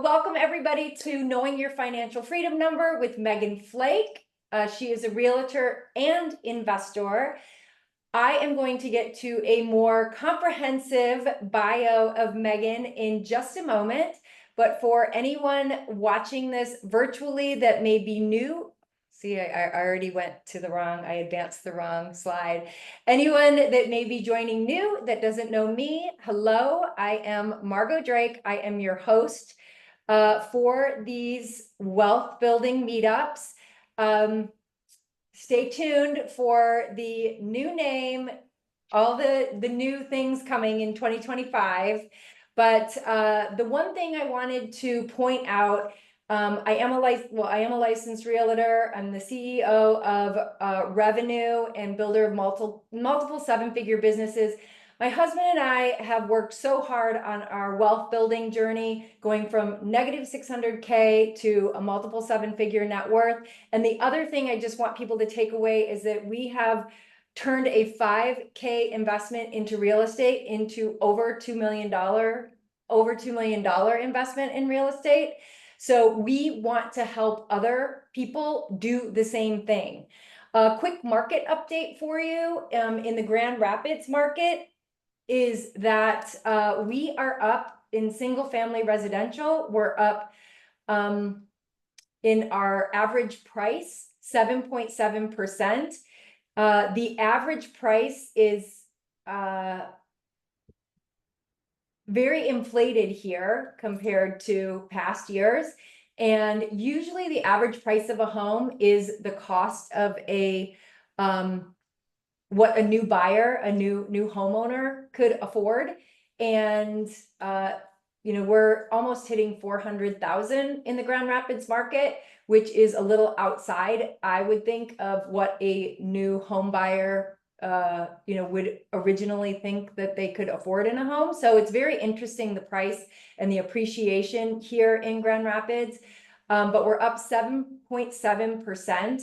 So welcome everybody to Knowing Your Financial Freedom Number with Megan Flake. She is a realtor and investor. I am going to get to a more comprehensive bio of Megan in just a moment. But for anyone watching this virtually that may be new, see, I already I advanced the wrong slide. Anyone that may be joining new that doesn't know me, hello, I am Margot Drake. I am your host for these wealth building meetups. Stay tuned for the new name, all the new things coming in 2025. But the one thing I wanted to point out, I am a licensed realtor. I'm the CEO of Revenue and builder of multiple seven-figure businesses. My husband and I have worked so hard on our wealth building journey, going from negative 600K to a multiple seven-figure net worth. And the other thing I just want people to take away is that we have turned a 5K investment into real estate into over $2 million investment in real estate. So we want to help other people do the same thing. A quick market update for you in the Grand Rapids market is that we are up in single family residential. We're up in our average price 7.7%. The average price is very inflated here compared to past years. And usually the average price of a home is the cost of a what a new buyer, a new homeowner could afford. And we're almost hitting 400,000 in the Grand Rapids market, which is a little outside, I would think, of what a new home buyer would originally think that they could afford in a home. So it's very interesting, the price and the appreciation here in Grand Rapids. But we're up 7.7%.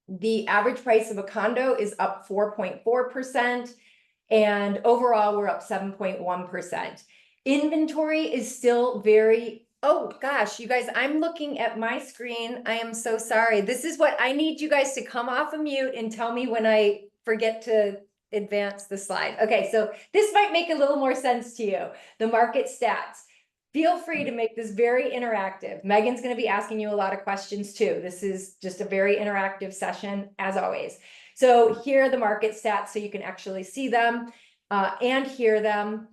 The average price of a condo is up 4.4%. And overall, we're up 7.1%. Inventory is still very, oh gosh, you guys, I'm looking at my screen. I am so sorry. This is what I need you guys to come off of mute and tell me when I forget to advance the slide. Okay, so this might make a little more sense to you. The market stats. Feel free to make this very interactive. Megan's going to be asking you a lot of questions too. This is just a very interactive session as always. So here are the market stats so you can actually see them and hear them.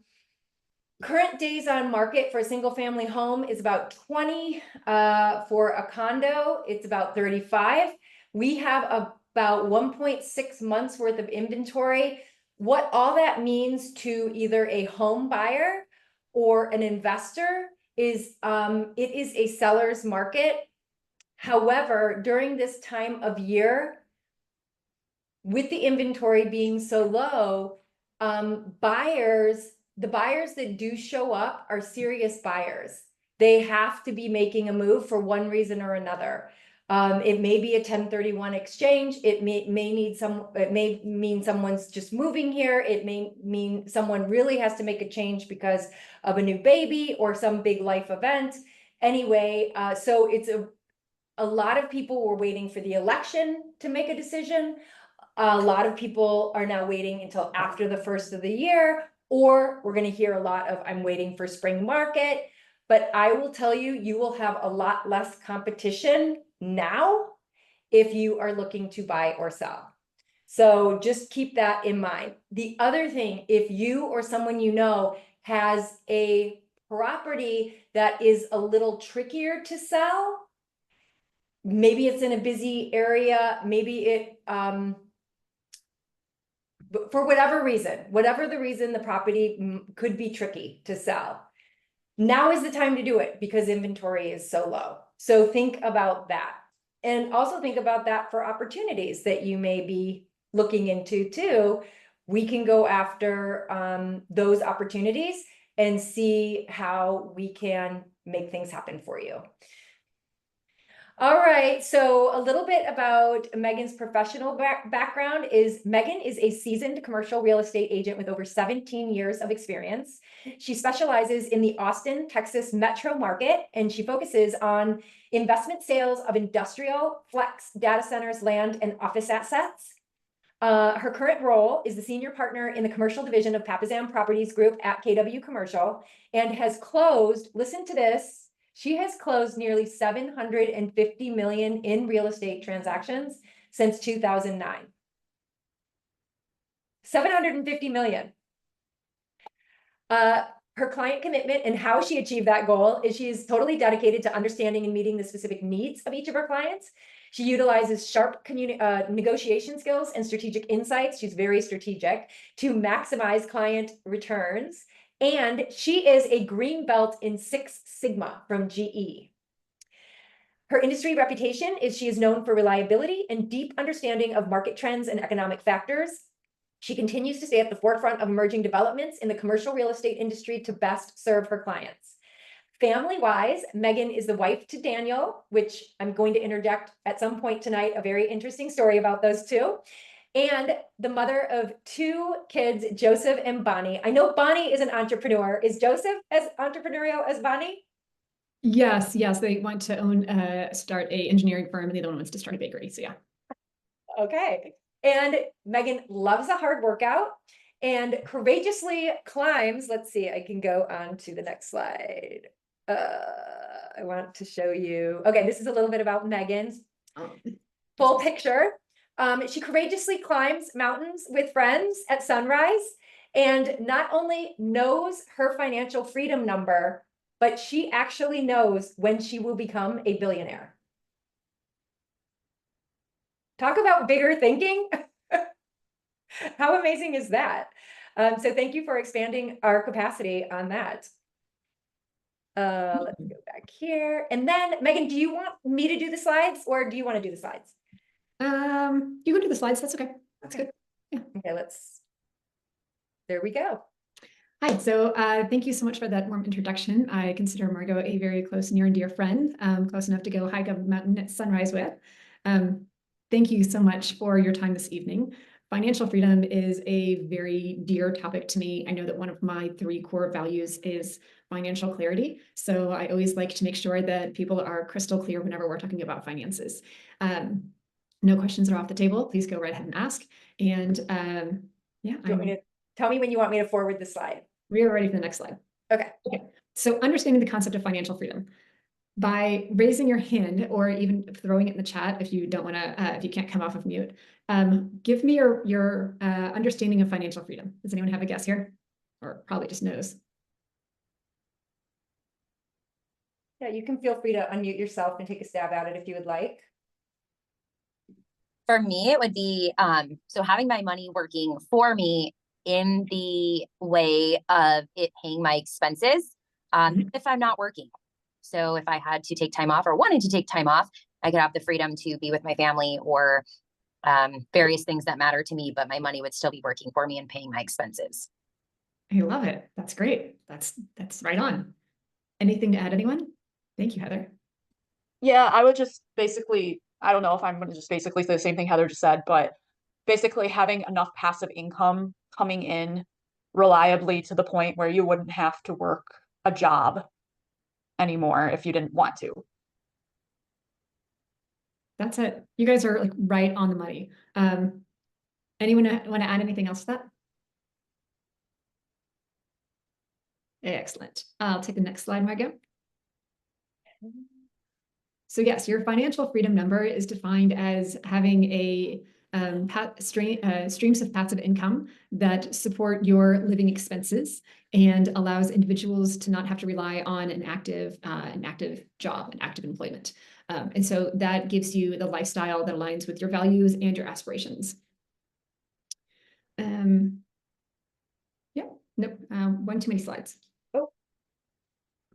Current days on market for a single family home is about 20. For a condo, it's about 35. We have about 1.6 months worth of inventory. What all that means to either a home buyer or an investor is it is a seller's market. However, during this time of year, with the inventory being so low, the buyers that do show up are serious buyers. They have to be making a move for one reason or another. It may be a 1031 exchange. It may mean someone's just moving here. It may mean someone really has to make a change because of a new baby or some big life event. Anyway, so it's a lot of people were waiting for the election to make a decision. A lot of people are now waiting until after the first of the year, or we're going to hear a lot of I'm waiting for spring market. But I will tell you, you will have a lot less competition now if you are looking to buy or sell. So just keep that in mind. The other thing, if you or someone you know has a property that is a little trickier to sell, maybe it's in a busy area, maybe it for whatever the reason, the property could be tricky to sell. Now is the time to do it because inventory is so low. So think about that. And also think about that for opportunities that you may be looking into too. We can go after those opportunities and see how we can make things happen for you. All right, so a little bit about Megan's professional background is Megan is a seasoned commercial real estate agent with over 17 years of experience. She specializes in the Austin, Texas metro market, and she focuses on investment sales of industrial, flex, data centers, land, and office assets. Her current role is the senior partner in the commercial division of Papazan Properties Group at KW Commercial and has closed, listen to this, she has closed nearly 750 million in real estate transactions since 2009. 750 million. Her client commitment and how she achieved that goal is she is totally dedicated to understanding and meeting the specific needs of each of her clients. She utilizes sharp negotiation skills and strategic insights. She's very strategic to maximize client returns. And she is a green belt in Six Sigma from GE. Her industry reputation is she is known for reliability and deep understanding of market trends and economic factors. She continues to stay at the forefront of emerging developments in the commercial real estate industry to best serve her clients. Family-wise, Megan is the wife to Daniel, which I'm going to interject at some point tonight, a very interesting story about those two, and the mother of two kids, Joseph and Bonnie. I know Bonnie is an entrepreneur. Is Joseph as entrepreneurial as Bonnie? Yes, they want to start a engineering firm, and the other one wants to start a bakery. So yeah. Okay. And Megan loves a hard workout and courageously climbs. Let's see, I can go on to the next slide. I want to show you. Okay, this is a little bit about Megan's full picture. She courageously climbs mountains with friends at sunrise and not only knows her financial freedom number, but she actually knows when she will become a billionaire. Talk about bigger thinking. How amazing is that? So thank you for expanding our capacity on that. Let's go back here. And then Megan, do you want me to do the slides or do you want to do the slides? You can do the slides. That's okay. That's good. Yeah. Okay, there we go. Hi, so thank you so much for that warm introduction. I consider Margot a very close, near and dear friend, close enough to go hike up a mountain at sunrise with. Thank you so much for your time this evening. Financial freedom is a very dear topic to me. I know that one of my 3 core values is financial clarity. So I always like to make sure that people are crystal clear whenever we're talking about finances. No questions are off the table. Please go right ahead and ask. And yeah, tell me when you want me to forward the slide. We are ready for the next slide. Okay. So understanding the concept of financial freedom. By raising your hand or even throwing it in the chat if you don't want to, if you can't come off of mute, give me your understanding of financial freedom. Does anyone have a guess here? Or probably just knows. Yeah, you can feel free to unmute yourself and take a stab at it if you would like. For me, it would be, so having my money working for me in the way of it paying my expenses, if I'm not working. So if I had to take time off or wanted to take time off, I could have the freedom to be with my family or various things that matter to me, but my money would still be working for me and paying my expenses. I love it. That's great. That's right on. Anything to add, anyone? Thank you, Heather. Yeah, I would just basically, I don't know if I'm going to just basically say the same thing Heather just said, but basically having enough passive income coming in reliably to the point where you wouldn't have to work a job anymore if you didn't want to. That's it. You guys are like right on the money. Anyone want to add anything else to that? Excellent. I'll take the next slide, Margot. So yes, your financial freedom number is defined as having a streams of passive income that support your living expenses and allows individuals to not have to rely on an active job, an active employment. And so that gives you the lifestyle that aligns with your values and your aspirations. Yeah, nope, one too many slides. Oh.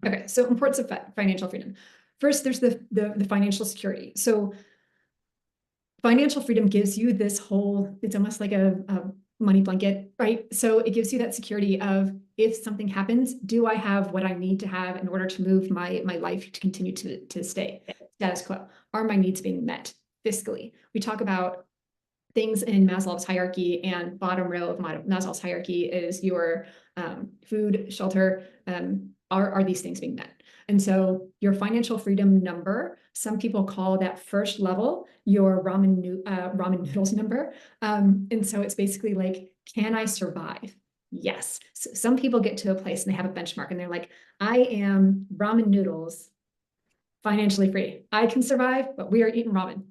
Okay, so importance of financial freedom. First, there's the financial security. So financial freedom gives you this whole, it's almost like a money blanket, right? So it gives you that security of, if something happens, do I have what I need to have in order to move my life to continue to stay? Status quo. Are my needs being met fiscally? We talk about things in Maslow's hierarchy, and bottom row of Maslow's hierarchy is your food, shelter. Are these things being met? And so your financial freedom number, some people call that first level your ramen noodles number. And so it's basically like, can I survive? Yes. So some people get to a place and they have a benchmark and they're like, I am ramen noodles financially free. I can survive, but we are eating ramen.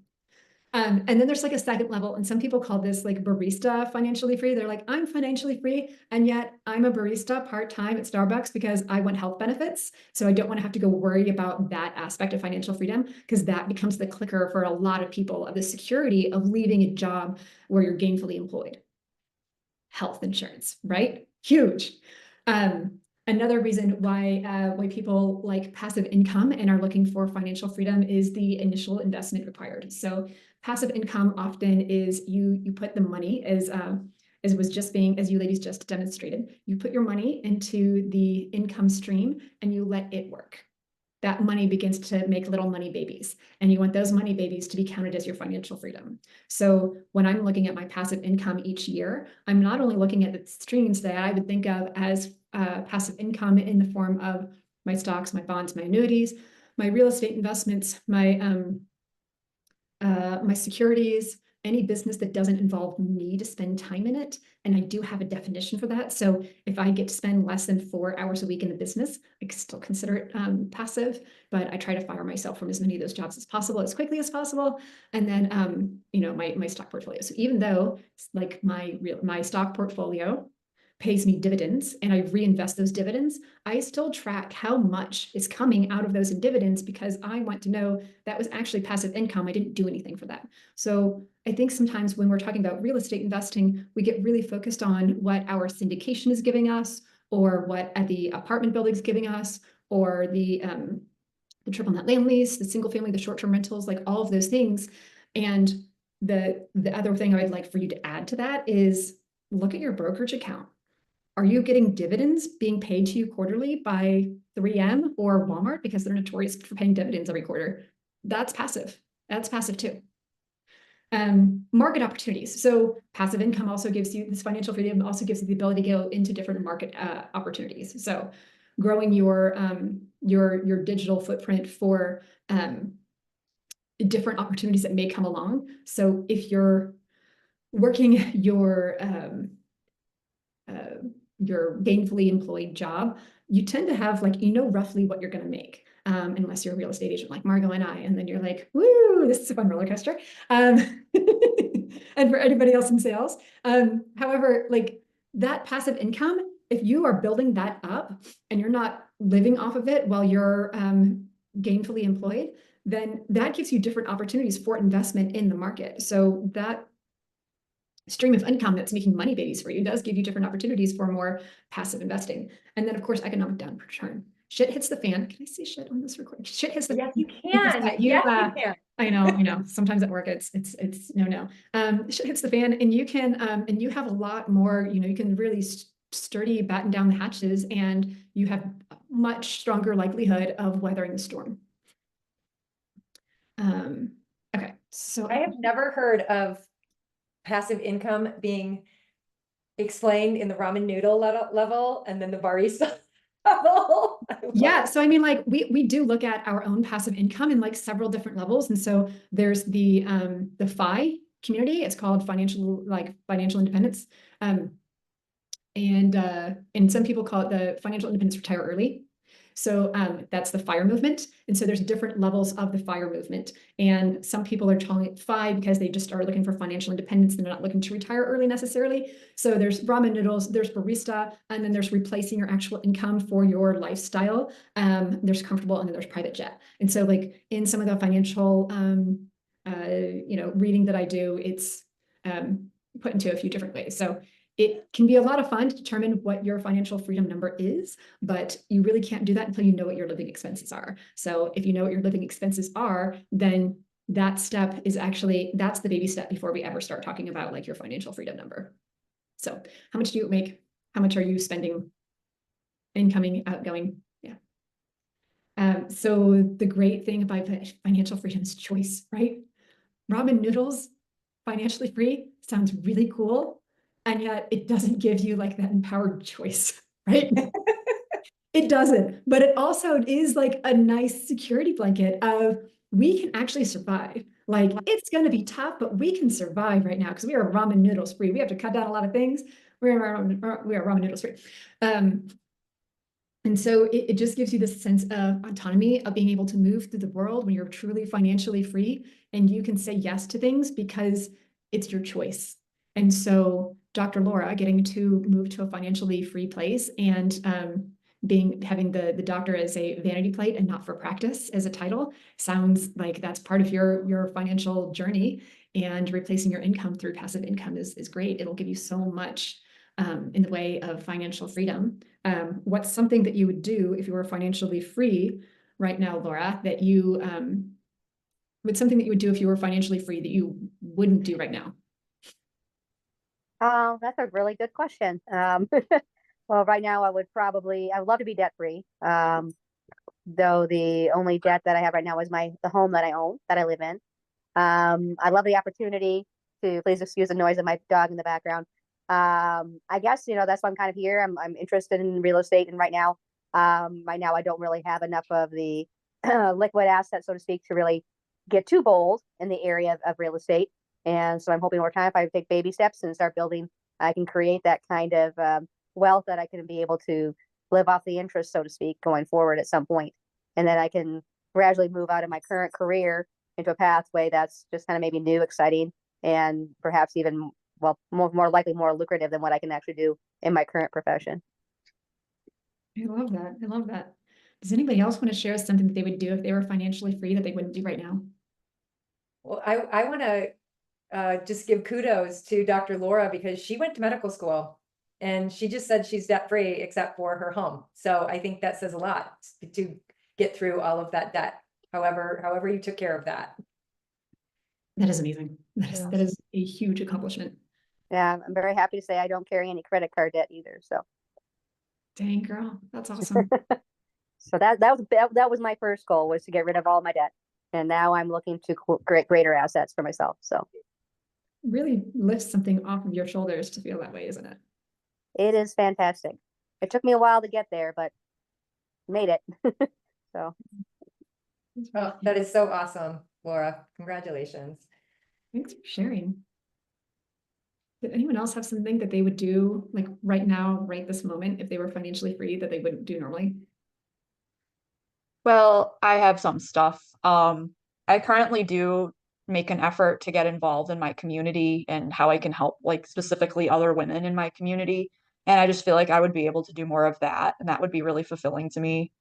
And then there's like a second level, and some people call this like barista financially free. They're like, I'm financially free, and yet I'm a barista part-time at Starbucks because I want health benefits. So I don't want to have to go worry about that aspect of financial freedom, because that becomes the clicker for a lot of people of the security of leaving a job where you're gainfully employed. Health insurance, right? Huge. Another reason why people like passive income and are looking for financial freedom is the initial investment required. So passive income often is you put the money as you ladies just demonstrated, you put your money into the income stream and you let it work. That money begins to make little money babies, and you want those money babies to be counted as your financial freedom. So when I'm looking at my passive income each year, I'm not only looking at the streams that I would think of as passive income in the form of my stocks, my bonds, my annuities, my real estate investments, my securities, any business that doesn't involve me to spend time in it. And I do have a definition for that. So if I get to spend less than 4 hours a week in the business, I can still consider it passive, but I try to fire myself from as many of those jobs as possible, as quickly as possible. And then, my stock portfolio. So even though like my stock portfolio pays me dividends and I reinvest those dividends, I still track how much is coming out of those in dividends, because I want to know that was actually passive income. I didn't do anything for that. So I think sometimes when we're talking about real estate investing, we get really focused on what our syndication is giving us, or what the apartment building is giving us, or the triple net land lease, the single family, the short-term rentals, like all of those things. And the other thing I would like for you to add to that is look at your brokerage account. Are you getting dividends being paid to you quarterly by 3M or Walmart, because they're notorious for paying dividends every quarter? That's passive. That's passive too. Market opportunities. So passive income also gives you this financial freedom, also gives you the ability to go into different market opportunities. So growing your digital footprint for different opportunities that may come along. So if you're working your gainfully employed job, you tend to have roughly what you're going to make, unless you're a real estate agent like Margot and I, and then you're like, woo, this is a fun roller coaster. And for anybody else in sales. However, like that passive income, if you are building that up and you're not living off of it while you're gainfully employed, then that gives you different opportunities for investment in the market. So that stream of income that's making money babies for you does give you different opportunities for more passive investing. And then of course, economic downturn. Shit hits the fan. Can I say shit on this recording? Shit hits the fan. Yes, you can. Yes, you can. I know. Sometimes at work, it's no. Shit hits the fan, and you can, and you have a lot more, you can really sturdy batten down the hatches, and you have a much stronger likelihood of weathering the storm. Okay, so I have never heard of passive income being explained in the ramen noodle level and then the barista level. Yeah, so I mean, like we do look at our own passive income in like several different levels, and so there's the FI community. It's called financial independence, and some people call it the financial independence retire early. So that's the FIRE movement. And so there's different levels of the FIRE movement. And some people are calling it FI because they just are looking for financial independence. They're not looking to retire early necessarily. So there's ramen noodles, there's barista, and then there's replacing your actual income for your lifestyle. There's comfortable, and then there's private jet. And so like in some of the financial, reading that I do, it's put into a few different ways. So it can be a lot of fun to determine what your financial freedom number is, but you really can't do that until you know what your living expenses are. So if you know what your living expenses are, then that step is that's the baby step before we ever start talking about like your financial freedom number. So how much do you make? How much are you spending? Incoming, outgoing? Yeah. So the great thing about financial freedom is choice, right? Ramen noodles, financially free, sounds really cool. And yet it doesn't give you like that empowered choice, right? It doesn't, but it also is like a nice security blanket of we can actually survive. Like it's going to be tough, but we can survive right now because we are ramen noodles free. We have to cut down a lot of things. We are ramen noodles free. And so it just gives you this sense of autonomy of being able to move through the world when you're truly financially free and you can say yes to things because it's your choice. And so Dr. Laura getting to move to a financially free place and having the doctor as a vanity plate and not for practice as a title sounds like that's part of your financial journey, and replacing your income through passive income is great. It'll give you so much in the way of financial freedom. What's something that you would do if you were financially free right now, Laura, that you what's something that you would do if you were financially free that you wouldn't do right now? That's a really good question. Well, right now I would love to be debt free. Though the only debt that I have right now is the home that I own, that I live in. I love the opportunity please excuse the noise of my dog in the background. I guess, that's why I'm kind of here. I'm interested in real estate, and right now I don't really have enough of the liquid assets, so to speak, to really get too bold in the area of real estate. And so I'm hoping over time, if I take baby steps and start building, I can create that kind of wealth that I can be able to live off the interest, so to speak, going forward at some point. And then I can gradually move out of my current career into a pathway that's just kind of maybe new, exciting, and perhaps even, well, more likely more lucrative than what I can actually do in my current profession. I love that. I love that. Does anybody else want to share something that they would do if they were financially free that they wouldn't do right now? Well, I want to just give kudos to Dr. Laura because she went to medical school and she just said she's debt free except for her home. So I think that says a lot to get through all of that debt. However you took care of that. That is amazing. That is a huge accomplishment. Yeah, I'm very happy to say I don't carry any credit card debt either. So Dang, girl, that's awesome. so that was my first goal, was to get rid of all my debt, and now I'm looking to create greater assets for myself. So Really lifts something off of your shoulders to feel that way, isn't it? it is fantastic. It took me a while to get there, but made it. So Oh, that is so awesome, Laura. Congratulations. Thanks for sharing. Did anyone else have something that they would do like right now, right this moment, if they were financially free that they wouldn't do normally? Well, I have some stuff. I currently do make an effort to get involved in my community and how I can help, like specifically other women in my community. And I just feel like I would be able to do more of that, and that would be really fulfilling to me.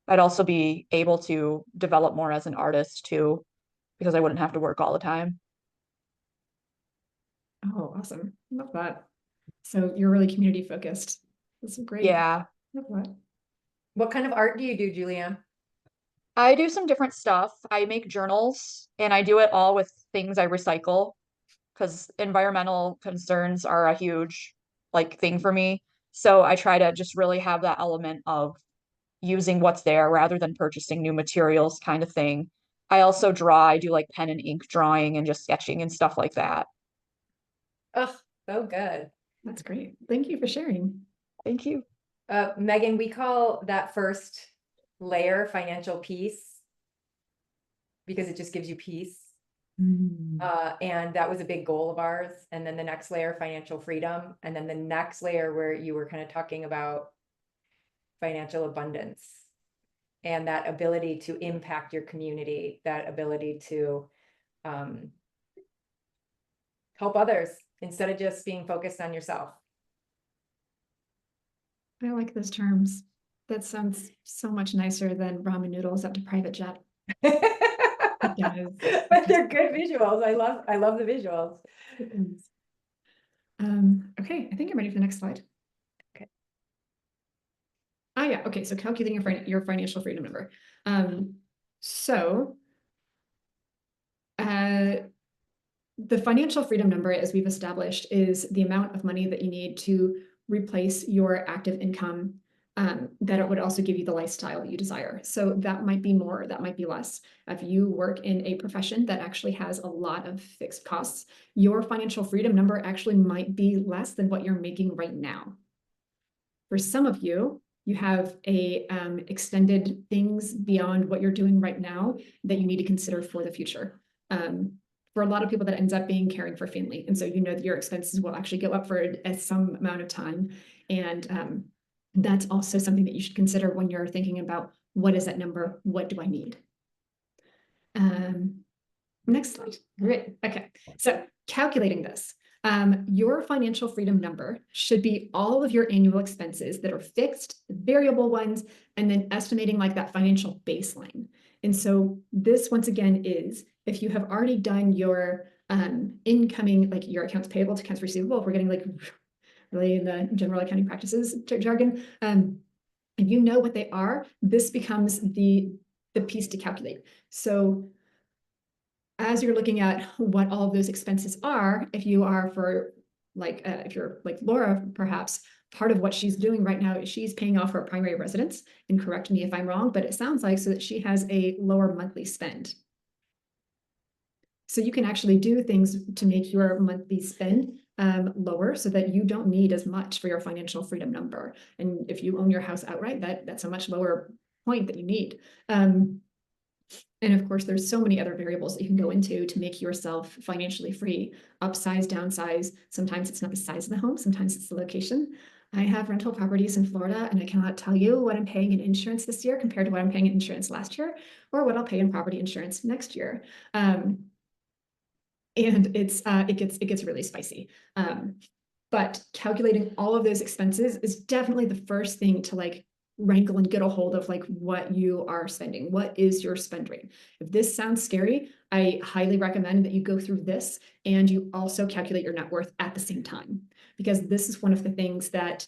I'd also be able to develop more as an artist too, because I wouldn't have to work all the time. Oh, awesome. Love that. So you're really community focused. That's great. Yeah, Love that. What kind of art do you do, Julia? I do some different stuff. I make journals, and I do it all with things I recycle, because environmental concerns are a huge like thing for me. So I try to just really have that element of using what's there rather than purchasing new materials kind of thing. I also draw, I do like pen and ink drawing and just sketching and stuff like that. Oh, so good. That's great. Thank you for sharing. Thank you. Megan, we call that first layer financial peace because it just gives you peace. And that was a big goal of ours. And then the next layer, financial freedom. And then the next layer where you were kind of talking about financial abundance and that ability to impact your community, that ability to help others instead of just being focused on yourself. I like those terms. That sounds so much nicer than ramen noodles up to private jet. It does. But they're good visuals. I love the visuals. It is. Okay, I think I'm ready for the next slide. Okay. Yeah, okay, so calculating your financial freedom number. So the financial freedom number, as we've established, is the amount of money that you need to replace your active income that it would also give you the lifestyle you desire. So that might be more, that might be less. If you work in a profession that actually has a lot of fixed costs, your financial freedom number actually might be less than what you're making right now. For some of you, you have a extended things beyond what you're doing right now that you need to consider for the future. For a lot of people, that ends up being caring for family. And so you know that your expenses will actually go up for some amount of time. And that's also something that you should consider when you're thinking about what is that number? What do I need? Next slide. Great. Okay. So calculating this, your financial freedom number should be all of your annual expenses that are fixed, variable ones, and then estimating like that financial baseline. And so this, once again, is if you have already done your incoming, like your accounts payable to accounts receivable, if we're getting like really in the general accounting practices jargon, if you know what they are, this becomes the piece to calculate. So as you're looking at what all of those expenses are, if you are for like, if you're like Laura, perhaps part of what she's doing right now is she's paying off her primary residence, and correct me if I'm wrong, but it sounds like so that she has a lower monthly spend. So you can actually do things to make your monthly spend lower so that you don't need as much for your financial freedom number. And if you own your house outright, that's a much lower point that you need. And of course, there's so many other variables that you can go into to make yourself financially free. Upsize, downsize. Sometimes it's not the size of the home. Sometimes it's the location. I have rental properties in Florida, and I cannot tell you what I'm paying in insurance this year compared to what I'm paying in insurance last year, or what I'll pay in property insurance next year. And it gets really spicy. But calculating all of those expenses is definitely the first thing to like wrangle and get a hold of like what you are spending. What is your spend rate? If this sounds scary, I highly recommend that you go through this and you also calculate your net worth at the same time, because this is one of the things that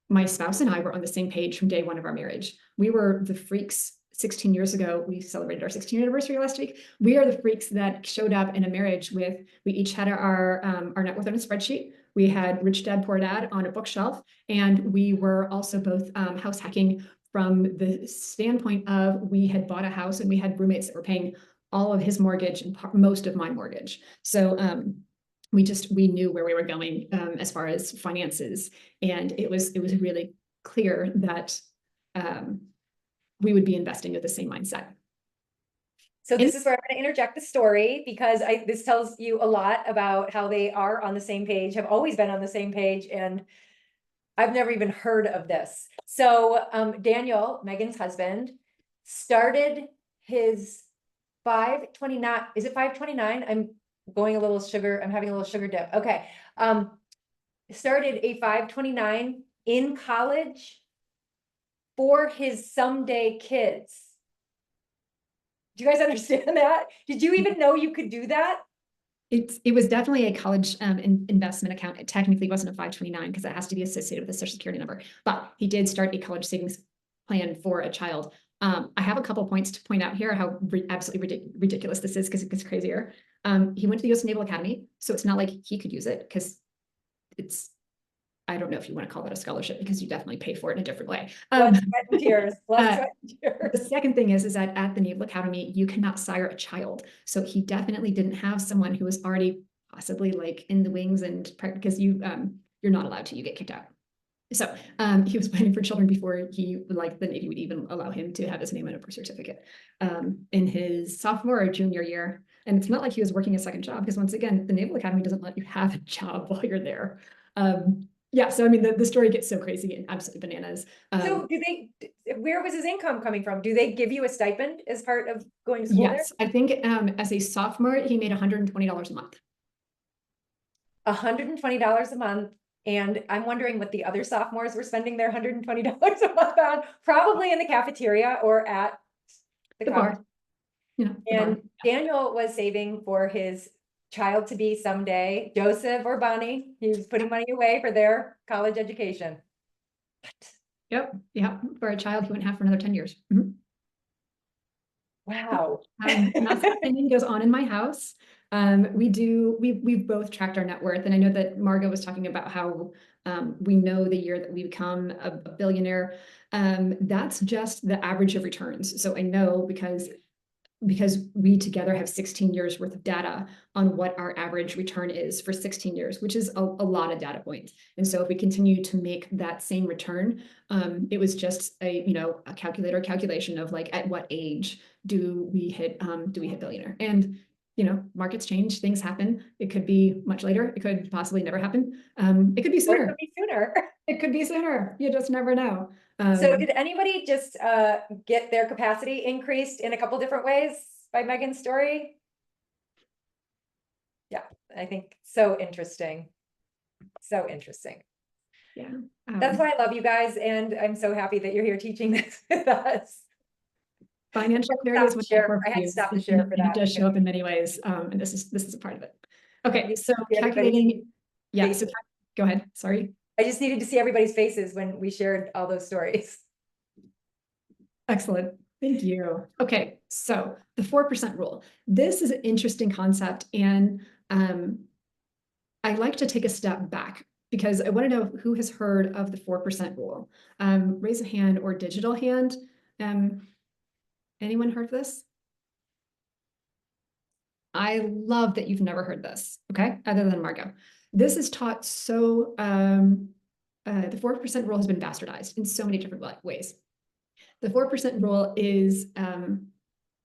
my spouse and I were on the same page from day one of our marriage. We were the freaks 16 years ago. We celebrated our 16th anniversary last week. We are the freaks that showed up in a marriage with, we each had our net worth on a spreadsheet. We had Rich Dad Poor Dad on a bookshelf. And we were also both house hacking from the standpoint of we had bought a house and we had roommates that were paying all of his mortgage and most of my mortgage. So we knew where we were going as far as finances. And it was really clear that we would be investing with the same mindset. So this is where I'm going to interject the story, because this tells you a lot about how they are on the same page, have always been on the same page, and I've never even heard of this. So Daniel, Megan's husband, started his 529. Is it 529? I'm having a little sugar dip. Okay. Started a 529 in college for his someday kids. Do you guys understand that? Did you even know you could do that? It was definitely a college investment account. It technically wasn't a 529 because it has to be associated with a social security number, but he did start a college savings plan for a child. I have a couple points to point out here, how absolutely ridiculous this is, because it gets crazier. He went to the US Naval Academy, so it's not like he could use it, because it's, I don't know if you want to call that a scholarship, because you definitely pay for it in a different way. Blood, sweat, and tears. Blood, sweat, and tears. The second thing is that at the Naval Academy, you cannot sire a child. So he definitely didn't have someone who was already possibly like in the wings, and because you're not allowed to, you get kicked out. So he was planning for children before the Navy would even allow him to have his name on a birth certificate in his sophomore or junior year. And it's not like he was working a second job, because once again, the Naval Academy doesn't let you have a job while you're there. Yeah, so I mean, the story gets so crazy and absolutely bananas. So where was his income coming from? Do they give you a stipend as part of going to school there? Yes, I think as a sophomore, he made $120 a month. $120 a month. And I'm wondering what the other sophomores were spending their $120 a month on, probably in the cafeteria or at the bar. You know, and bar. Daniel was saving for his child to be someday, Joseph or Bonnie. He was putting money away for their college education. Yep. Yeah. For a child, he wouldn't have for another 10 years. Mm-hmm. Wow. Not that opinion goes on in my house. We've both tracked our net worth, and I know that Margot was talking about how we know the year that we become a billionaire. That's just the average of returns. So I know because we together have 16 years worth of data on what our average return is for 16 years, which is a lot of data points. And so if we continue to make that same return, it was just a calculation of like, at what age do we hit billionaire? And markets change, things happen. It could be much later. It could possibly never happen. It could be Or sooner. it could be sooner. It could be sooner. You just never know. So did anybody just get their capacity increased in a couple different ways by Megan's story? Yeah, I think so interesting. So interesting. Yeah. That's why I love you guys, and I'm so happy that you're here teaching this with us. Financial clarity is what I had to stop the share for that. It does show up in many ways, and this is a part of it. Okay, so everybody's calculating. Yeah. So faces. go ahead. Sorry. I just needed to see everybody's faces when we shared all those stories. Excellent. Thank you. Okay, so the 4% rule. This is an interesting concept, and I like to take a step back because I want to know who has heard of the 4% rule. Raise a hand or digital hand. Anyone heard of this? I love that you've never heard this, okay? Other than Margot. This is taught so, the 4% rule has been bastardized in so many different ways. The 4% rule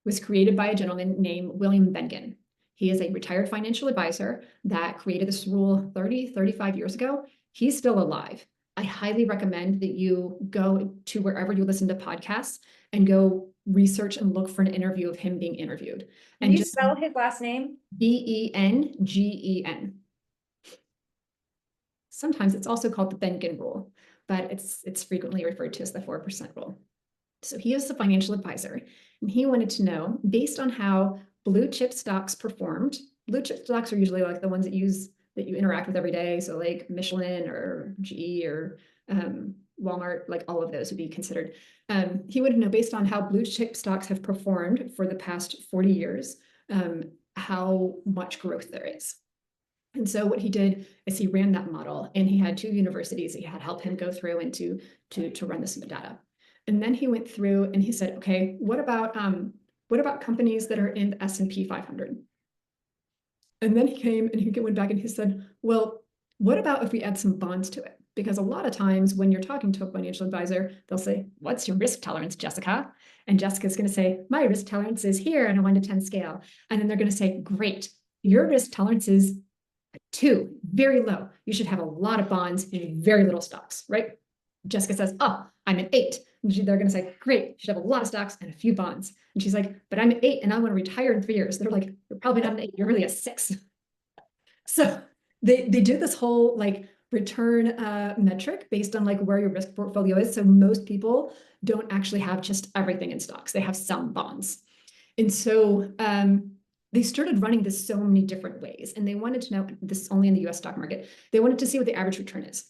was created by a gentleman named William Bengen. He is a retired financial advisor that created this rule 35 years ago. He's still alive. I highly recommend that you go to wherever you listen to podcasts and go research and look for an interview of him being interviewed. Can you spell his last name? Bengen. Sometimes it's also called the Bengen rule, but it's frequently referred to as the 4% rule. So he is a financial advisor, and he wanted to know, based on how blue chip stocks performed. Blue chip stocks are usually like the ones that you interact with every day. So like Michelin or GE or Walmart, like all of those would be considered. He wanted to know, based on how blue chip stocks have performed for the past 40 years, how much growth there is. And so what he did is he ran that model, and he had 2 universities that he had help him go through and to run this data. And then he went through and he said, okay, what about companies that are in the S&P 500? And then he came and he went back and he said, well, what about if we add some bonds to it? Because a lot of times when you're talking to a financial advisor, they'll say, what's your risk tolerance, Jessica? And Jessica's going to say, my risk tolerance is here on a 1 to 10 scale. And then they're going to say, great, your risk tolerance is 2, very low. You should have a lot of bonds and very little stocks, right? Jessica says, oh, I'm an 8. And they're going to say, great, you should have a lot of stocks and a few bonds. And she's like, but I'm an 8 and I want to retire in 3 years. They're like, you're probably not an 8, you're really a 6. So they do this whole like return metric based on like where your risk portfolio is. So most people don't actually have just everything in stocks. They have some bonds. And so they started running this so many different ways. And they wanted to know, this only in the US stock market, they wanted to see what the average return is.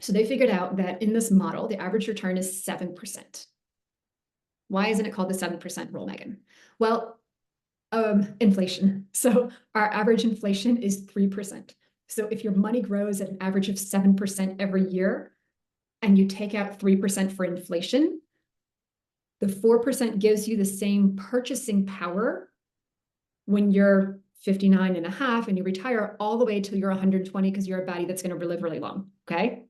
So they figured out that in this model, the average return is 7%. Why isn't it called the 7% rule, Megan? Well, inflation. So our average inflation is 3%. So if your money grows at an average of 7% every year, and you take out 3% for inflation, the 4% gives you the same purchasing power when you're 59 and a half and you retire all the way till you're 120 because you're a baddie that's going to live really long, okay?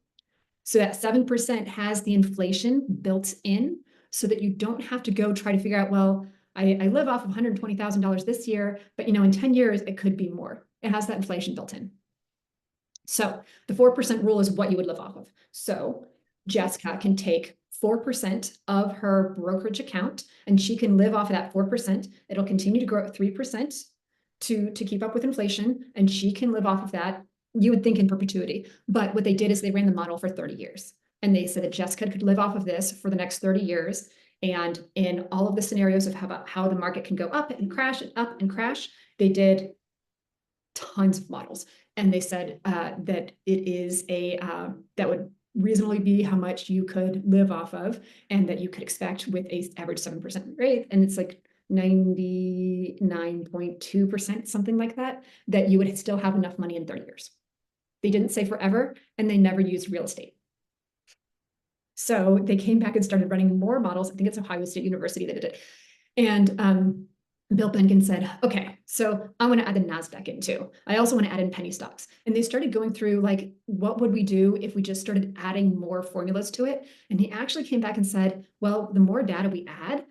So that 7% has the inflation built in so that you don't have to go try to figure out, well, I live off of $120,000 this year, but in 10 years, it could be more. It has that inflation built in. So the 4% rule is what you would live off of. So Jessica can take 4% of her brokerage account, and she can live off of that 4%. It'll continue to grow at 3% to keep up with inflation, and she can live off of that, you would think, in perpetuity. But what they did is they ran the model for 30 years. And they said that Jessica could live off of this for the next 30 years. And in all of the scenarios of how the market can go up and crash and up and crash, they did tons of models. And they said that it is that would reasonably be how much you could live off of, and that you could expect with a average 7% rate. And it's like 99.2%, something like that, that you would still have enough money in 30 years. They didn't say forever, and they never used real estate. So they came back and started running more models. I think it's Ohio State University that did it. And Bill Bengen said, okay, so I want to add the NASDAQ in too. I also want to add in penny stocks. And they started going through like, what would we do if we just started adding more formulas to it? And he actually came back and said, well, the more data we add,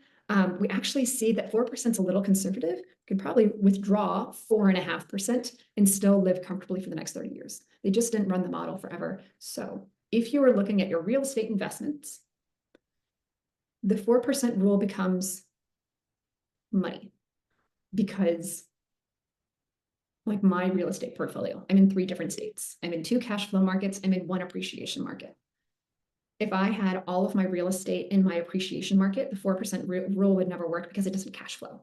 we actually see that 4% is a little conservative. Could probably withdraw 4.5% and still live comfortably for the next 30 years. They just didn't run the model forever. So if you were looking at your real estate investments, the 4% rule becomes money. Because like my real estate portfolio, I'm in 3 different states. I'm in 2 cash flow markets. I'm in 1 appreciation market. If I had all of my real estate in my appreciation market, the 4% rule would never work because it doesn't cash flow.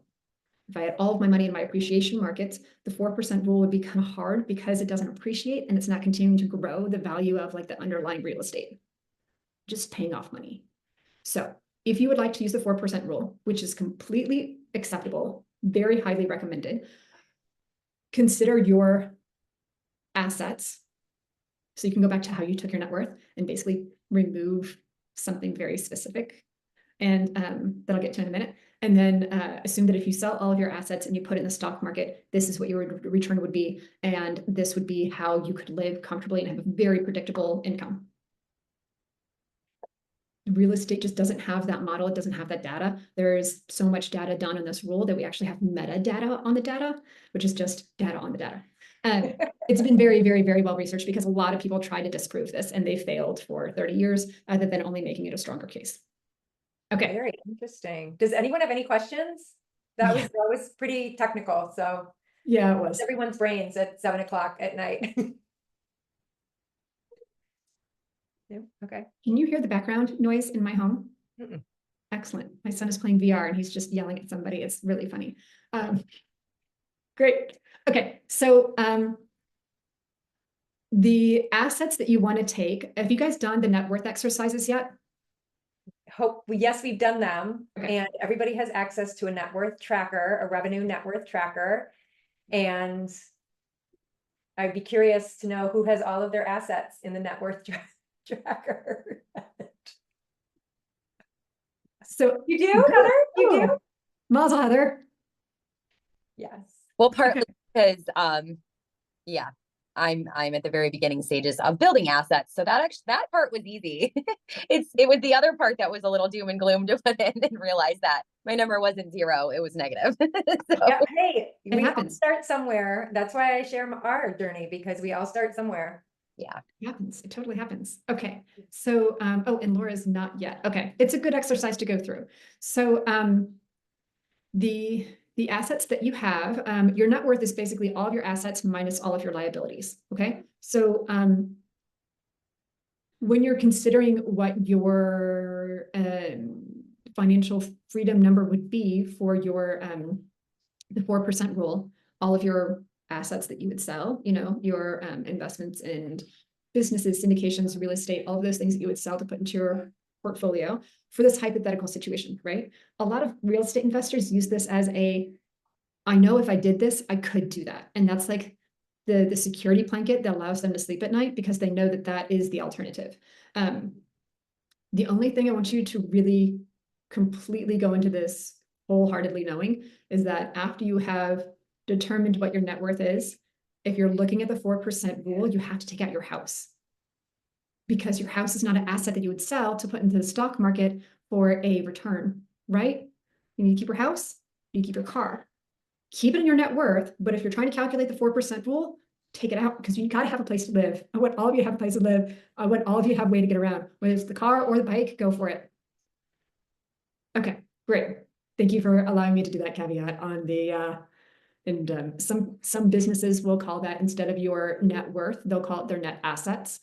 If I had all of my money in my appreciation markets, the 4% rule would be kind of hard because it doesn't appreciate and it's not continuing to grow the value of like the underlying real estate, just paying off money. So if you would like to use the 4% rule, which is completely acceptable, very highly recommended, consider your assets. So you can go back to how you took your net worth and basically remove something very specific. And that I'll get to in a minute. And then assume that if you sell all of your assets and you put it in the stock market, this is what your return would be. And this would be how you could live comfortably and have a very predictable income. Real estate just doesn't have that model. It doesn't have that data. There's so much data done on this rule that we actually have metadata on the data, which is just data on the data. It's been very, very, very well researched because a lot of people tried to disprove this and they failed for 30 years, other than only making it a stronger case. Okay. Very interesting. Does anyone have any questions? That was pretty technical. So Yeah, it was. everyone's brains at 7 o'clock at night. Yep, okay. Can you hear the background noise in my home? Mm-mm. Excellent. My son is playing VR and he's just yelling at somebody. It's really funny. Great. Okay, so the assets that you want to take, have you guys done the net worth exercises yet? Yes, we've done them. Okay. And everybody has access to a net worth tracker, a revenue net worth tracker. And I'd be curious to know who has all of their assets in the net worth tracker. So You do, Heather? You do? Mazel, Heather. Yes. Well, partly because yeah, I'm at the very beginning stages of building assets. So that part was easy. It was the other part that was a little doom and gloom to put in and realize that my number wasn't 0, it was negative. So, Yeah, hey, we all happens. start somewhere. That's why I share our journey, because we all start somewhere. yeah. It happens. It totally happens. Okay. So, oh, and Laura's not yet. Okay. It's a good exercise to go through. So, the assets that you have, your net worth is basically all of your assets minus all of your liabilities. Okay. So, when you're considering what your financial freedom number would be for your the 4% rule, all of your assets that you would sell, you know, your investments in businesses, syndications, real estate, all of those things that you would sell to put into your portfolio for this hypothetical situation, right? A lot of real estate investors use this as I know if I did this, I could do that. And that's like the security blanket that allows them to sleep at night because they know that that is the alternative. The only thing I want you to really completely go into this wholeheartedly knowing is that after you have determined what your net worth is, if you're looking at the 4% rule, you have to take out your house. Because your house is not an asset that you would sell to put into the stock market for a return, right? You need to keep your house, you keep your car. Keep it in your net worth, but if you're trying to calculate the 4% rule, take it out because you got to have a place to live. I want all of you to have a place to live. I want all of you to have a way to get around. Whether it's the car or the bike, go for it. Okay, great. Thank you for allowing me to do that caveat on the, and some businesses will call that, instead of your net worth, they'll call it their net assets.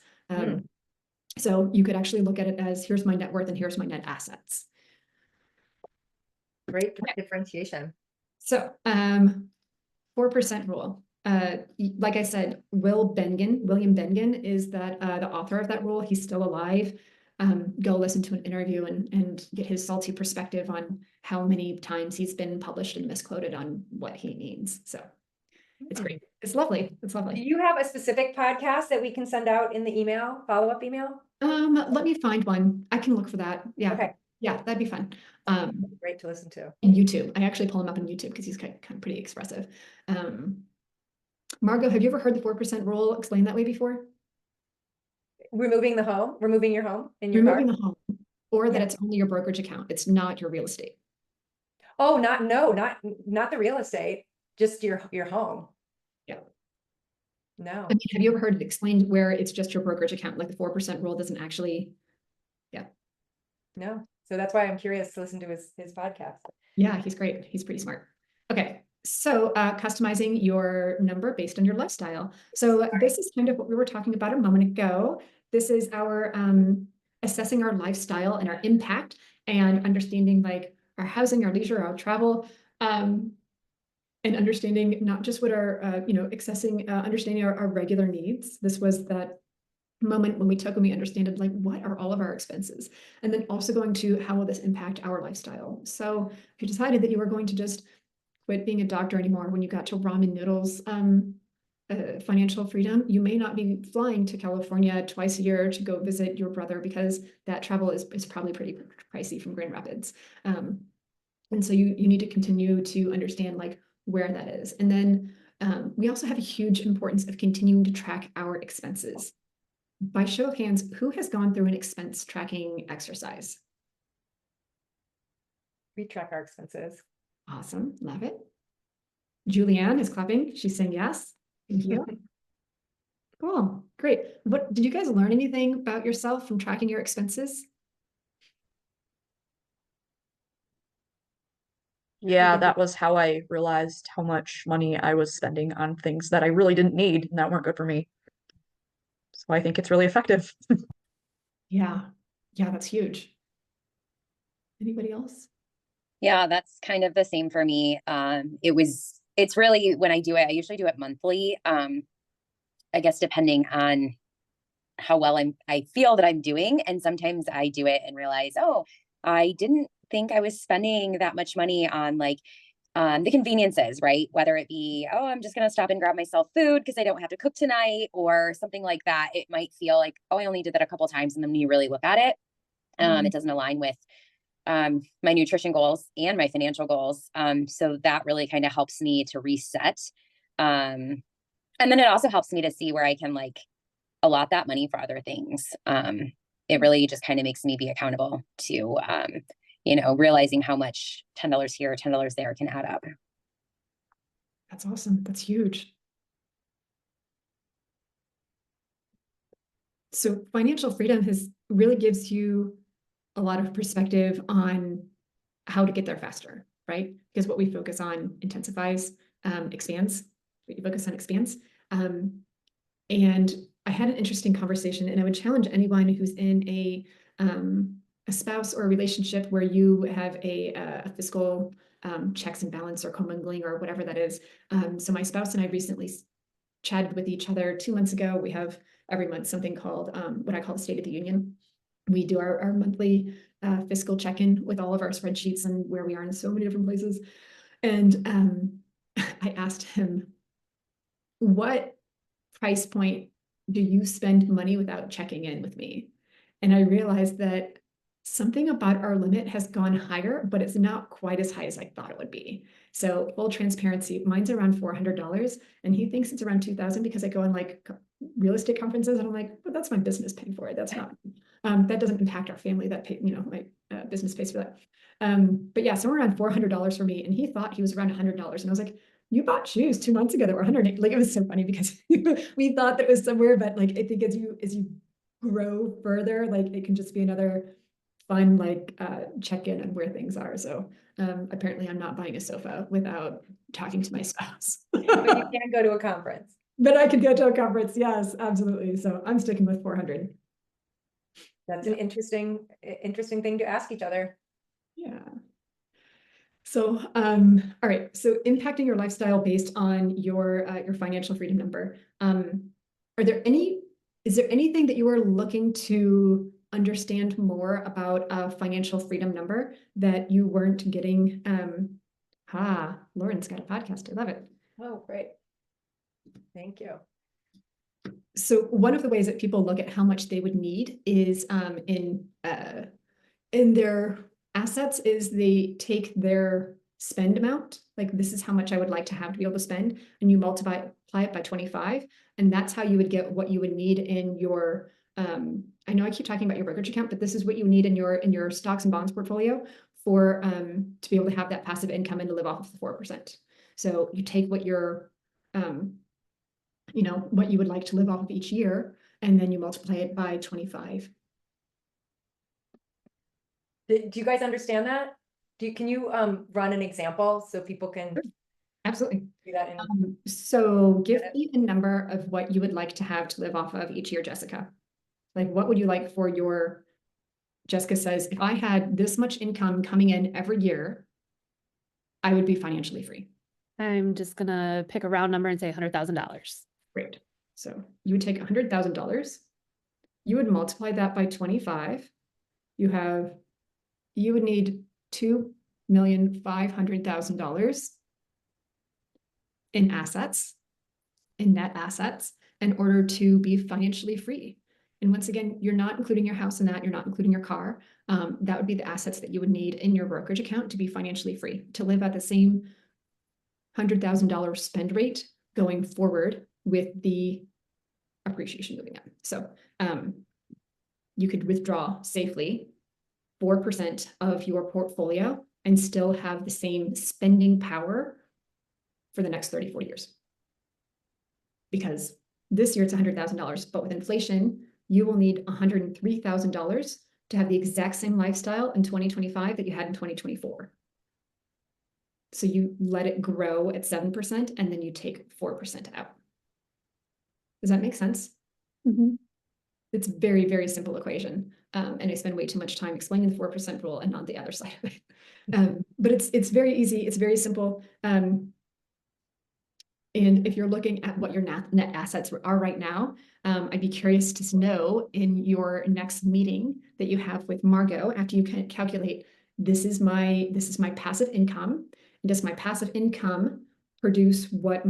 So you could actually look at it as, here's my net worth and here's my net assets. Great differentiation. So 4% rule. Like I said, William Bengen is that the author of that rule. He's still alive. go listen to an interview and get his salty perspective on how many times he's been published and misquoted on what he means. So it's great. It's lovely. It's Do lovely. you have a specific podcast that we can send out in the email, follow-up email? Let me find one. I can look for that. Yeah. Okay. Yeah, that'd be fun. Great to listen to. And YouTube. I actually pull him up on YouTube because he's kind of pretty expressive. Margot, have you ever heard the 4% rule explained that way before? Removing your home in your car? Removing the home, or that Yeah. it's only your brokerage account. It's not your real estate. Oh, not the real estate, just your home. Yeah. No, I mean, have you ever heard it explained where it's just your brokerage account? Like the 4% rule doesn't actually. no. So that's why I'm curious to listen to his podcast. Yeah, he's great. He's pretty smart. Okay. So customizing your number based on your lifestyle. So this is kind of what we were talking about a moment ago. This is our assessing our lifestyle and our impact and understanding like our housing, our leisure, our travel, and understanding not just what our, understanding our regular needs. This was that moment when we took and we understood like what are all of our expenses, and then also going to how will this impact our lifestyle. So if you decided that you were going to just quit being a doctor anymore when you got to ramen noodles, financial freedom, you may not be flying to California twice a year to go visit your brother because that travel is probably pretty pricey from Grand Rapids. And so you need to continue to understand like where that is. And then we also have a huge importance of continuing to track our expenses. By show of hands, who has gone through an expense tracking exercise? We track our expenses. Awesome, love it. Julianne is clapping. She's saying yes. Thank you. Cool, great. What did you guys learn anything about yourself from tracking your expenses? Yeah, that was how I realized how much money I was spending on things that I really didn't need and that weren't good for me. So I think it's really effective. Yeah, that's huge. Anybody else? Yeah, that's kind of the same for me. It's really when I do it, I usually do it monthly. I guess depending on how well I feel that I'm doing. And sometimes I do it and realize, oh, I didn't think I was spending that much money on like the conveniences, right? Whether it be, oh, I'm just going to stop and grab myself food because I don't have to cook tonight or something like that. It might feel like, oh, I only did that a couple of times. And then when you really look at it, it doesn't align with my nutrition goals and my financial goals. So that really kind of helps me to reset. And then it also helps me to see where I can like allot that money for other things. It really just kind of makes me be accountable to, realizing how much $10 here, $10 there can add up. That's awesome. That's huge. So financial freedom really gives you a lot of perspective on how to get there faster, right? Because what we focus on intensifies, expands. What you focus on expands. And I had an interesting conversation, and I would challenge anyone who's in a spouse or a relationship where you have a fiscal checks and balance or commingling or whatever that is. So my spouse and I recently chatted with each other 2 months ago. We have every month something called what I call the State of the Union. We do our monthly fiscal check-in with all of our spreadsheets and where we are in so many different places. And I asked him, what price point do you spend money without checking in with me? And I realized that something about our limit has gone higher, but it's not quite as high as I thought it would be. So full transparency, mine's around $400 and he thinks it's around 2,000 because I go on like real estate conferences and I'm like, but that's my business paying for it. That's not, that doesn't impact our family that pay, my business pays for that. But yeah, somewhere around $400 for me. And he thought he was around $100. And I was like, you bought shoes 2 months ago that were 100. Like, it was so funny because we thought that it was somewhere, but like, I think as you grow further, like it can just be another fun, like check-in on where things are. So apparently I'm not buying a sofa without talking to my spouse. But you can't go to a conference. But I could go to a conference. Yes, absolutely. So I'm sticking with 400. That's an interesting thing to ask each other. Yeah. So, all right. So impacting your lifestyle based on your financial freedom number. Is there anything that you are looking to understand more about a financial freedom number that you weren't getting. Lauren's got a podcast. I love it. Oh, great. Thank you. So one of the ways that people look at how much they would need is in their assets is they take their spend amount, like this is how much I would like to have to be able to spend, and you multiply it by 25, and that's how you would get what you would need in your I know I keep talking about your brokerage account, but this is what you need in your stocks and bonds portfolio for to be able to have that passive income and to live off of the 4%. So you take what your what you would like to live off of each year, and then you multiply it by 25. Do you guys understand that? Can you run an example so people can Absolutely. do that in? So give me a number of what you would like to have to live off of each year, Jessica. Like, what would you like for your, Jessica says, if I had this much income coming in every year, I would be financially free. I'm just gonna pick a round number and say $100,000. Great. So you would take $100,000, you would multiply that by 25. You would need $2,500,000 in assets, in net assets, in order to be financially free. And once again, you're not including your house in that, you're not including your car. That would be the assets that you would need in your brokerage account to be financially free, to live at the same $100,000 spend rate going forward with the appreciation moving up. So you could withdraw safely 4% of your portfolio and still have the same spending power for the next 30, 40 years. Because this year it's $100,000, but with inflation, you will need $103,000 to have the exact same lifestyle in 2025 that you had in 2024. So you let it grow at 7% and then you take 4% out. Does that make sense? Mm-hmm. It's a very, very simple equation. And I spend way too much time explaining the 4% rule and not the other side of it. But it's very easy. It's very simple. And if you're looking at what your net assets are right now, I'd be curious to know in your next meeting that you have with Margot, after you can calculate, this is my passive income. And does my passive income produce what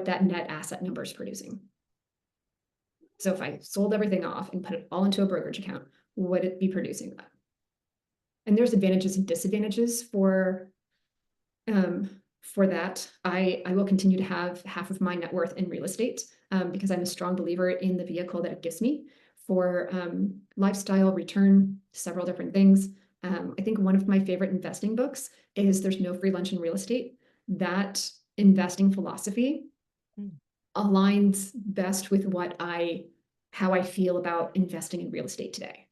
that net asset number is producing? So if I sold everything off and put it all into a brokerage account, would it be producing that? And there's advantages and disadvantages for that. I will continue to have half of my net worth in real estate because I'm a strong believer in the vehicle that it gives me for lifestyle, return, several different things. I think one of my favorite investing books is There's No Free Lunch in Real Estate. That investing philosophy aligns best with how I feel about investing in real estate today.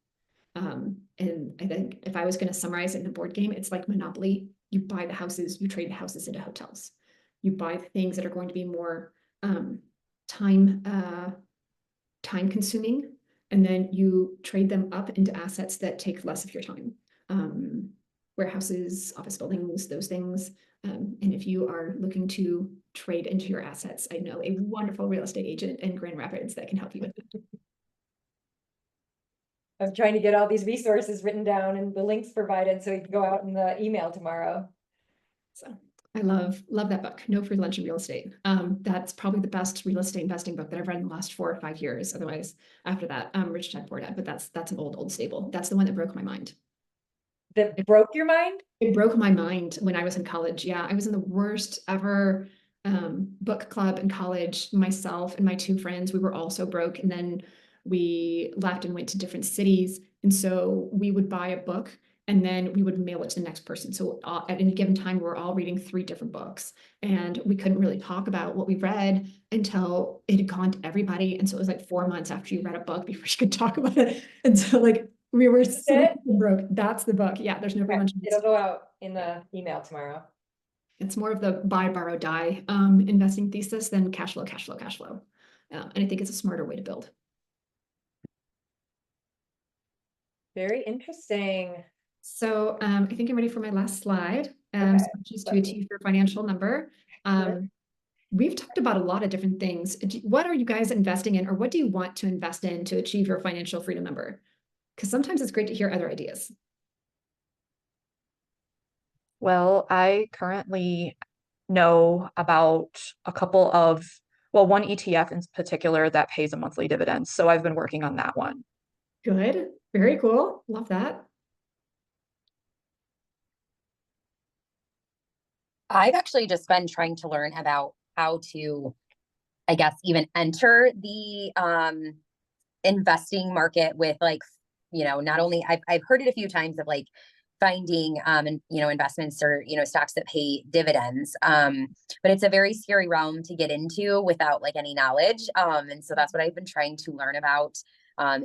And I think if I was going to summarize it in a board game, it's like Monopoly. You buy the houses, you trade the houses into hotels. You buy the things that are going to be more time consuming, and then you trade them up into assets that take less of your time. Warehouses, office buildings, those things. And if you are looking to trade into your assets, I know a wonderful real estate agent in Grand Rapids that can help you with it. I'm trying to get all these resources written down and the links provided so you can go out in the email tomorrow. So I love that book, No Free Lunch in Real Estate. That's probably the best real estate investing book that I've read in the last 4 or 5 years. Otherwise, after that, Rich Dad Poor Dad, but that's an old stable. That's the one that broke my mind. That broke your mind? It broke my mind when I was in college. Yeah, I was in the worst ever book club in college. Myself and my 2 friends, we were also broke. And then we left and went to different cities. And so we would buy a book and then we would mail it to the next person. So at any given time, we were all reading 3 different books. And we couldn't really talk about what we read until it had gone to everybody. And so it was like 4 months after you read a book before you could talk about it. And so like, we were so broke. That's the book. Yeah, There's No Free Lunch. It'll go out in the email tomorrow. It's more of the buy, borrow, die investing thesis than cash flow. And I think it's a smarter way to build. Very interesting. So I think I'm ready for my last slide. Okay. So just to achieve your financial number. Sure. We've talked about a lot of different things. What are you guys investing in, or what do you want to invest in to achieve your financial freedom number? Because sometimes it's great to hear other ideas. Well, I currently know about a couple of, well, one ETF in particular that pays a monthly dividend. So I've been working on that one. Good. Very cool. Love that. I've actually just been trying to learn about how to, I guess, even enter the investing market with like, not only I've heard it a few times of like finding and investments or stocks that pay dividends. But it's a very scary realm to get into without like any knowledge. And so that's what I've been trying to learn about,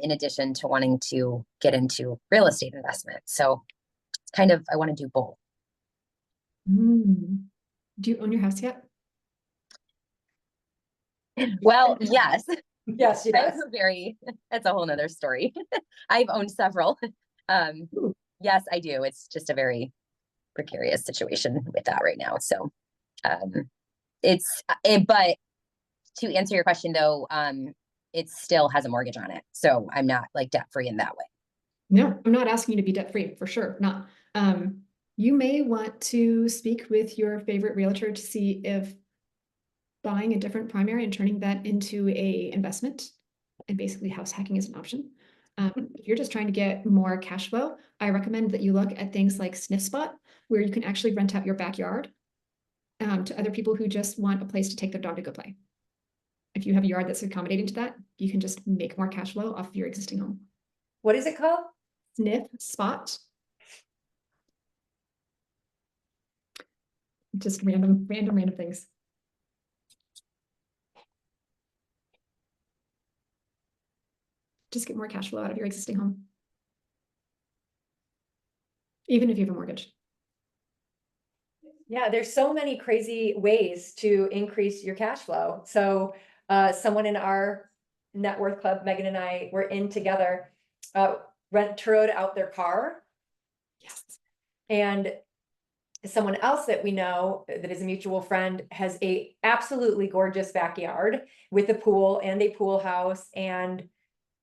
in addition to wanting to get into real estate investment. So it's kind of I want to do both. Mm. Do you own your house yet? Well, yes. Yes, she That does. was that's a whole nother story. I've owned several. Ooh. Yes, I do. It's just a very precarious situation with that right now. So, but to answer your question though, it still has a mortgage on it. So I'm not like debt free in that way. No, I'm not asking you to be debt free, for sure, not. You may want to speak with your favorite realtor to see if buying a different primary and turning that into a investment and basically house hacking is an option. If you're just trying to get more cash flow, I recommend that you look at things like Sniff Spot, where you can actually rent out your backyard to other people who just want a place to take their dog to go play. If you have a yard that's accommodating to that, you can just make more cash flow off of your existing home. What is it called? Sniff Spot. Just random things. Just get more cash flow out of your existing home. Even if you have a mortgage. Yeah, there's so many crazy ways to increase your cash flow. So someone in our net worth club, Megan and I were in together, turoed out their car. Yes. And someone else that we know that is a mutual friend has a absolutely gorgeous backyard with a pool and a pool house. And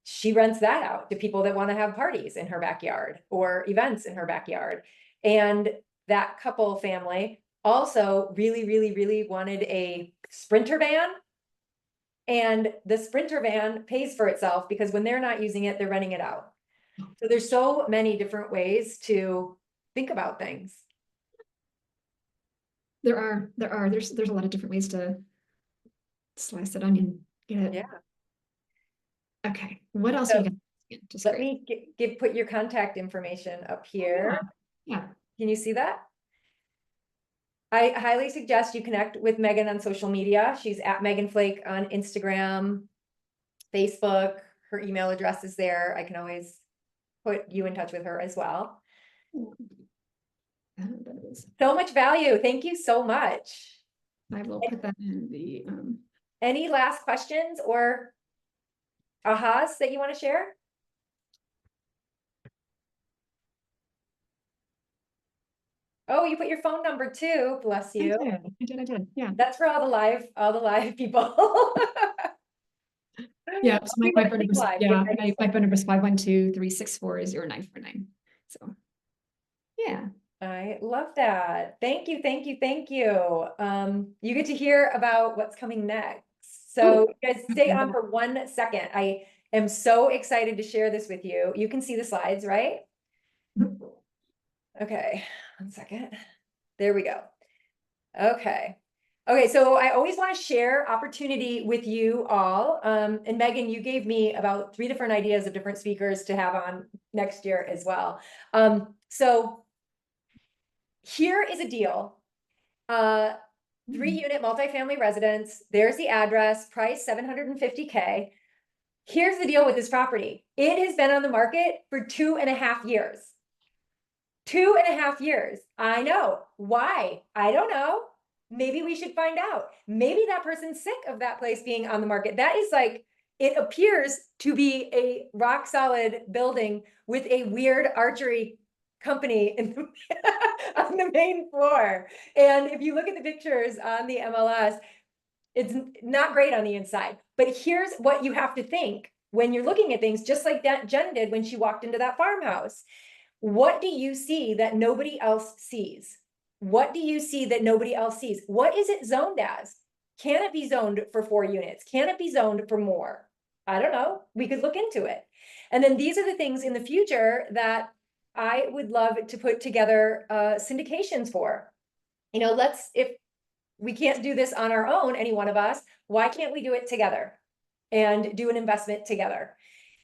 she rents that out to people that want to have parties in her backyard or events in her backyard. And that couple family also really wanted a Sprinter van. And the Sprinter van pays for itself because when they're not using it, they're renting it out. So there's so many different ways to think about things. There's a lot of different ways to slice that onion. Get it. Yeah. Okay. What else So are you got? Just let great. me put your contact information up here. Yeah. Can you see that? I highly suggest you connect with Megan on social media. She's at Megan Flake on Instagram, Facebook. Her email address is there. I can always put you in touch with her as well. That is, So much value. Thank you so much. I will put that in the Any last questions or ahas that you want to share? Oh, you put your phone number too. Bless you. I did. Yeah. That's for all the live people. Yeah. So my phone number is, Live. yeah, my phone number is 512-364-0949. So yeah. I love that. Thank you. You get to hear about what's coming next. So you guys stay on for 1 second. I am so excited to share this with you. You can see the slides, right? Okay, 1 second. There we go. Okay. Okay, so I always want to share opportunity with you all. And Megan, you gave me about 3 different ideas of different speakers to have on next year as well. So here is a deal. 3-unit multifamily residence. There's the address, price $750K. Here's the deal with this property. It has been on the market for 2.5 years. 2.5 years. I know. Why? I don't know. Maybe we should find out. Maybe that person's sick of that place being on the market. That is like, it appears to be a rock solid building with a weird archery company in the, on the main floor. And if you look at the pictures on the MLS, It's not great on the inside, but here's what you have to think when you're looking at things, just like that Jen did when she walked into that farmhouse. What do you see that nobody else sees? What do you see that nobody else sees? What is it zoned as? Can it be zoned for 4 units? Can it be zoned for more? I don't know. We could look into it. And then these are the things in the future that I would love to put together syndications for. You know, if we can't do this on our own, any one of us, why can't we do it together and do an investment together?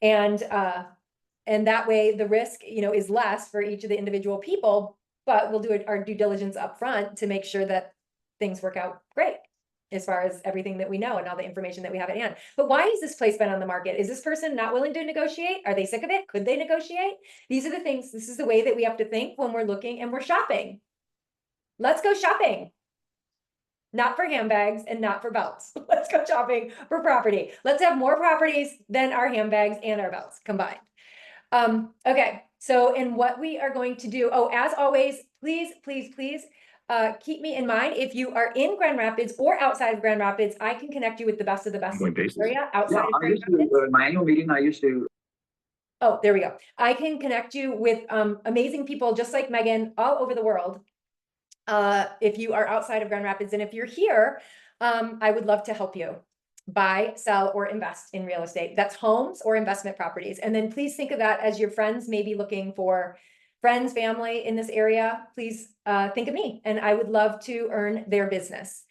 And that way the risk, you know, is less for each of the individual people, but we'll do our due diligence up front to make sure that things work out great as far as everything that we know and all the information that we have at hand. But why has this place been on the market? Is this person not willing to negotiate? Are they sick of it? Could they negotiate? These are the things, this is the way that we have to think when we're looking and we're shopping. Let's go shopping. Not for handbags and not for belts. Let's go shopping for property. Let's have more properties than our handbags and our belts combined. Okay, so and what we are going to do, oh, as always, please, please, please, keep me in mind. If you are in Grand Rapids or outside of Grand Rapids, I can connect you with the best of the best in the area outside of Grand Rapids. My annual meeting, I used to. Oh, there we go. I can connect you with amazing people just like Megan all over the world. If you are outside of Grand Rapids, and if you're here, I would love to help you buy, sell, or invest in real estate. That's homes or investment properties. And then please think of that as your friends may be looking for friends, family in this area. Please think of me, and I would love to earn their business.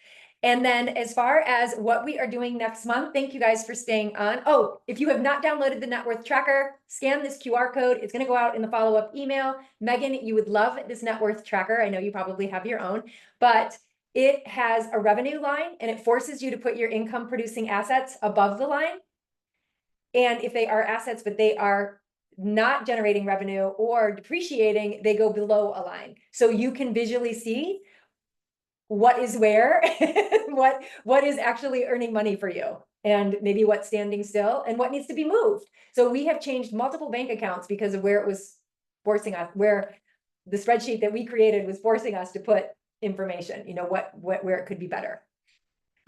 And then as far as what we are doing next month, thank you guys for staying on. Oh, if you have not downloaded the net worth tracker, scan this QR code. It's going to go out in the follow-up email. Megan, you would love this net worth tracker. I know you probably have your own, but it has a revenue line and it forces you to put your income producing assets above the line. And if they are assets, but they are not generating revenue or depreciating, they go below a line. So you can visually see what is where, what is actually earning money for you, and maybe what's standing still and what needs to be moved. So we have changed multiple bank accounts because of where it was forcing us, where the spreadsheet that we created was forcing us to put information, you know, where it could be better.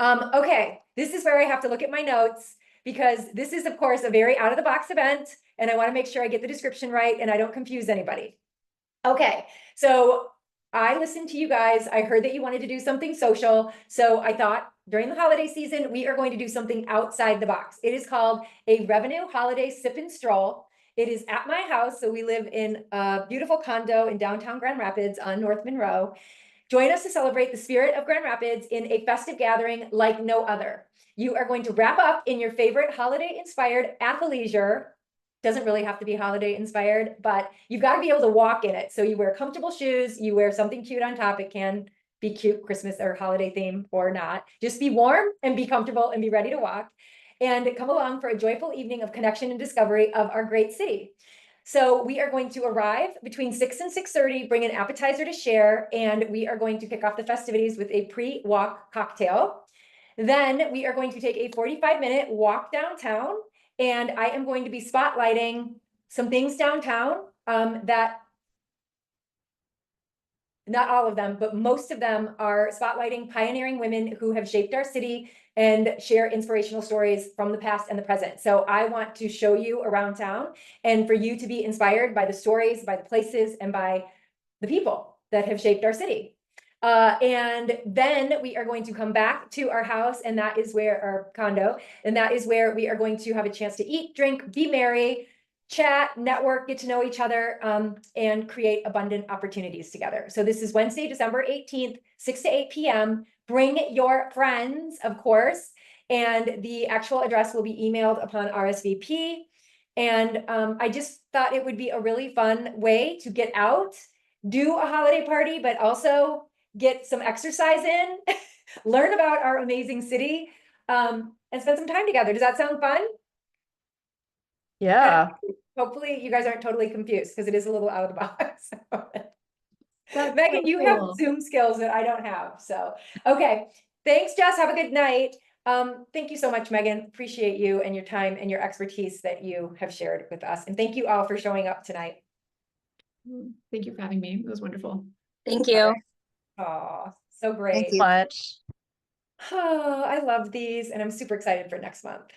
Okay, this is where I have to look at my notes because this is of course a very out of the box event and I want to make sure I get the description right and I don't confuse anybody. Okay, so I listened to you guys. I heard that you wanted to do something social. So I thought during the holiday season, we are going to do something outside the box. It is called a revenue holiday sip and stroll. It is at my house. So we live in a beautiful condo in downtown Grand Rapids on North Monroe. Join us to celebrate the spirit of Grand Rapids in a festive gathering like no other. You are going to wrap up in your favorite holiday inspired athleisure. Doesn't really have to be holiday inspired, but you've got to be able to walk in it. So you wear comfortable shoes, you wear something cute on top. It can be cute Christmas or holiday theme or not. Just be warm and be comfortable and be ready to walk and come along for a joyful evening of connection and discovery of our great city. So we are going to arrive between 6 and 6:30, bring an appetizer to share, and we are going to kick off the festivities with a pre-walk cocktail. Then we are going to take a 45-minute walk downtown. And I am going to be spotlighting some things downtown that, not all of them, but most of them are spotlighting pioneering women who have shaped our city and share inspirational stories from the past and the present. So I want to show you around town and for you to be inspired by the stories, by the places, and by the people that have shaped our city. And then we are going to come back to our house, and that is where our condo, and that is where we are going to have a chance to eat, drink, be merry, chat, network, get to know each other, and create abundant opportunities together. So this is Wednesday, December 18th, 6 to 8 p.m. Bring your friends, of course, and the actual address will be emailed upon RSVP. And I just thought it would be a really fun way to get out, do a holiday party, but also get some exercise in, learn about our amazing city, and spend some time together. Does that sound fun? Yeah. Hopefully you guys aren't totally confused because it is a little out of the box. That's Megan, so you have cool. Zoom skills that I don't have. So, okay. Thanks, Jess. Have a good night. Thank you so much, Megan. Appreciate you and your time and your expertise that you have shared with us. And thank you all for showing up tonight. Thank you for having me. It was wonderful. Thank you. Oh, so great. Thank you. Much. Oh, I love these and I'm super excited for next month.